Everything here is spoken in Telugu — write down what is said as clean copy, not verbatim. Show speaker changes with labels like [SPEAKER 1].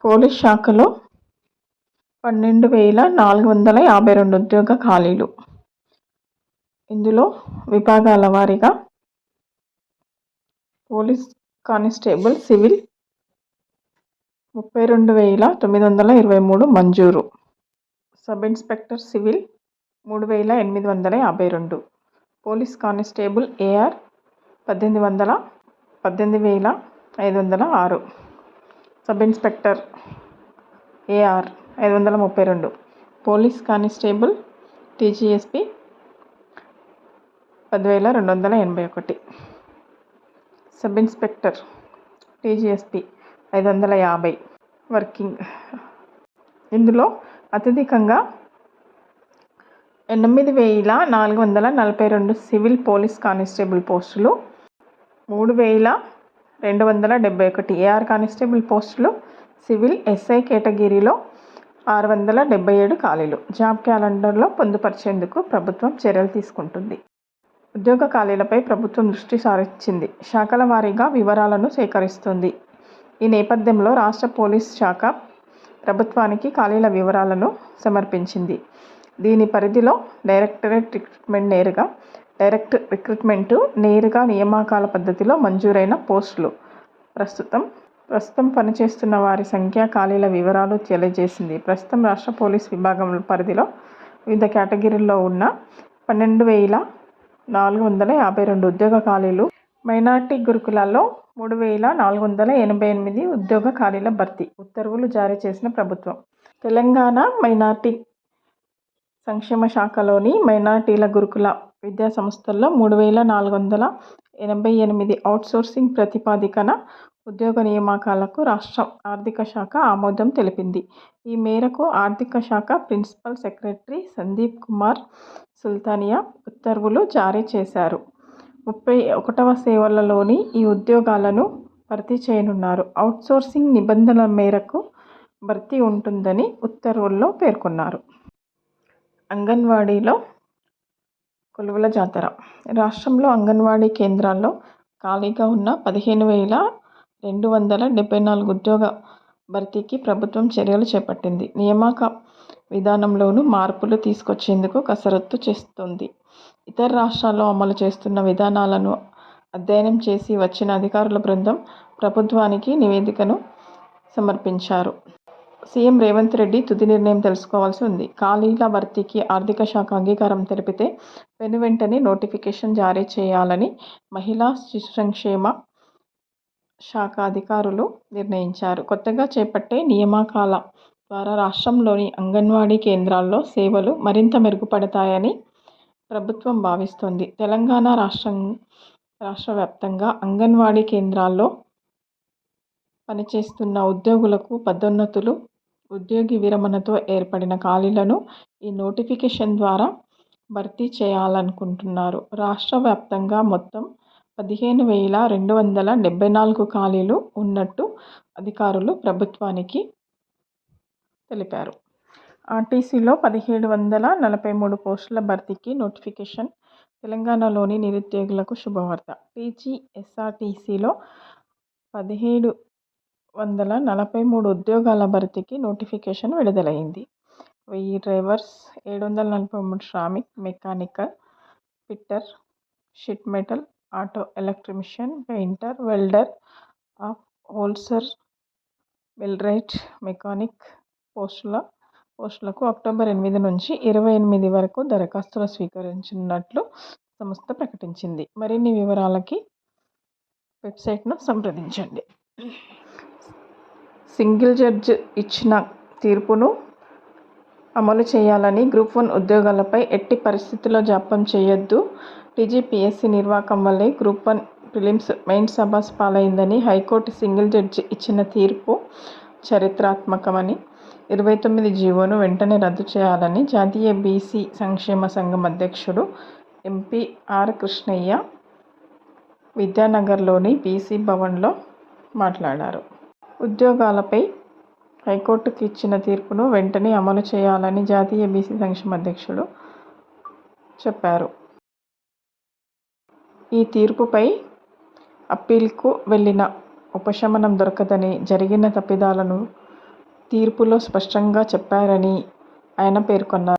[SPEAKER 1] పోలీస్ శాఖలో 12,452 ఉద్యోగ ఖాళీలు. ఇందులో విభాగాల వారీగా పోలీస్ కానిస్టేబుల్ సివిల్ 32,923 మంజూరు. Sub inspector civil 3,852. Police constable AR 18,506. Sub inspector AR 532. Police constable TGSP 10,281. Sub inspector TGSP 550 working. ఇందులో అత్యధికంగా 8,442 సివిల్ పోలీస్ కానిస్టేబుల్ పోస్టులు, 3,271 ఏఆర్ కానిస్టేబుల్ పోస్టులు, సివిల్ ఎస్ఐ కేటగిరీలో 677 ఖాళీలు జాబ్ క్యాలెండర్లో పొందుపరిచేందుకు ప్రభుత్వం చర్యలు తీసుకుంటుంది. ఉద్యోగ ఖాళీలపై ప్రభుత్వం దృష్టి సారించింది. శాఖల వారీగా వివరాలను సేకరిస్తుంది. ఈ నేపథ్యంలో రాష్ట్ర పోలీస్ శాఖ ప్రభుత్వానికి ఖాళీల వివరాలను సమర్పించింది. దీని పరిధిలో డైరెక్ట్ రిక్రూట్మెంట్ నేరుగా నియామకాల పద్ధతిలో మంజూరైన పోస్టులు, ప్రస్తుతం పనిచేస్తున్న వారి సంఖ్య, ఖాళీల వివరాలు తెలియజేసింది. ప్రస్తుతం రాష్ట్ర పోలీస్ విభాగం పరిధిలో వివిధ కేటగిరీల్లో ఉన్న 12,452 ఉద్యోగ ఖాళీలు. మైనార్టీ గురుకులాల్లో 3,488 ఉద్యోగ ఖాళీల భర్తీ ఉత్తర్వులు జారీ చేసిన ప్రభుత్వం. తెలంగాణ మైనార్టీ సంక్షేమ శాఖలోని మైనార్టీల గురుకుల విద్యా సంస్థల్లో 3,488 అవుట్సోర్సింగ్ ప్రాతిపదికన ఉద్యోగ నియామకాలకు రాష్ట్ర ఆర్థిక శాఖ ఆమోదం తెలిపింది. ఈ మేరకు ఆర్థిక శాఖ ప్రిన్సిపల్ సెక్రటరీ సందీప్ కుమార్ సుల్తానియా ఉత్తర్వులు జారీ చేశారు. 31వ సేవలలోని ఈ ఉద్యోగాలను భర్తీ చేయనున్నారు. అవుట్సోర్సింగ్ నిబంధనల మేరకు భర్తీ ఉంటుందని ఉత్తర్వుల్లో పేర్కొన్నారు. అంగన్వాడీలో కొలువుల జాతర. రాష్ట్రంలో అంగన్వాడీ కేంద్రాల్లో ఖాళీగా ఉన్న 15,274 ఉద్యోగ భర్తీకి ప్రభుత్వం చర్యలు చేపట్టింది. నియామక విధానంలోనూ మార్పులు తీసుకొచ్చేందుకు కసరత్తు చేస్తోంది. ఇతర రాష్ట్రాల్లో అమలు చేస్తున్న విధానాలను అధ్యయనం చేసి వచ్చిన అధికారుల బృందం ప్రభుత్వానికి నివేదికను సమర్పించారు. సీఎం రేవంత్ రెడ్డి తుది నిర్ణయం తీసుకోవాల్సి ఉంది. ఖాళీల భర్తీకి ఆర్థిక శాఖ అంగీకారం తెలిపితే వెనువెంటనే నోటిఫికేషన్ జారీ చేయాలని మహిళా శిశు సంక్షేమ శాఖ అధికారులు నిర్ణయించారు. కొత్తగా చేపట్టే నియామకాల ద్వారా రాష్ట్రంలోని అంగన్వాడీ కేంద్రాల్లో సేవలు మరింత మెరుగుపడతాయని ప్రభుత్వం భావిస్తోంది. తెలంగాణ రాష్ట్ర వ్యాప్తంగా అంగన్వాడీ కేంద్రాల్లో పనిచేస్తున్న ఉద్యోగులకు పదోన్నతులు, ఉద్యోగి విరమణతో ఏర్పడిన ఖాళీలను ఈ నోటిఫికేషన్ ద్వారా భర్తీ చేయాలనుకుంటున్నారు. రాష్ట్ర వ్యాప్తంగా మొత్తం 15,274 ఖాళీలు ఉన్నట్టు అధికారులు ప్రభుత్వానికి తెలిపారు. ఆర్టీసీలో 1,743 పోస్టుల భర్తీకి నోటిఫికేషన్. తెలంగాణలోని నిరుద్యోగులకు శుభవార్త. టీజీఎస్ఆర్టీసీలో 1,743 ఉద్యోగాల భర్తీకి నోటిఫికేషన్ విడుదలైంది. 1000 డ్రైవర్స్, 743 శ్రామిక్, mechanical, fitter, sheet metal, auto electrician, painter, welder, upholster, millwright, mechanic పోస్టులకు అక్టోబర్ 8 నుంచి 28 వరకు దరఖాస్తులు స్వీకరించనున్నట్లు సంస్థ ప్రకటించింది. మరిన్ని వివరాలకి వెబ్సైట్ను సంప్రదించండి. సింగిల్ జడ్జి ఇచ్చిన తీర్పును అమలు చేయాలని గ్రూప్ 1 ఉద్యోగాలపై ఎట్టి పరిస్థితుల్లో జాప్యం చేయొద్దు. టీజీపీఎస్సీ నిర్వాకం వల్లే గ్రూప్ 1 ప్రిలిమ్స్, మెయిన్స్ అబాస్ పాలైందని హైకోర్టు సింగిల్ జడ్జి ఇచ్చిన తీర్పు చరిత్రాత్మకమని, 29 జీవోను వెంటనే రద్దు చేయాలని జాతీయ బీసీ సంక్షేమ సంఘం అధ్యక్షుడు ఎంపీ ఆర్ కృష్ణయ్య విద్యానగర్లోని బీసీ భవన్లో మాట్లాడారు. ఉద్యోగాలపై హైకోర్టుకు ఇచ్చిన తీర్పును వెంటనే అమలు చేయాలని జాతీయ బీసీ సంక్షేమ అధ్యక్షుడు చెప్పారు. ఈ తీర్పుపై అప్పీల్కు వెళ్లిన ఉపశమనం దొరకదని, జరిగిన తప్పిదాలను తీర్పులో స్పష్టంగా చెప్పారని ఆయన పేర్కొన్నారు.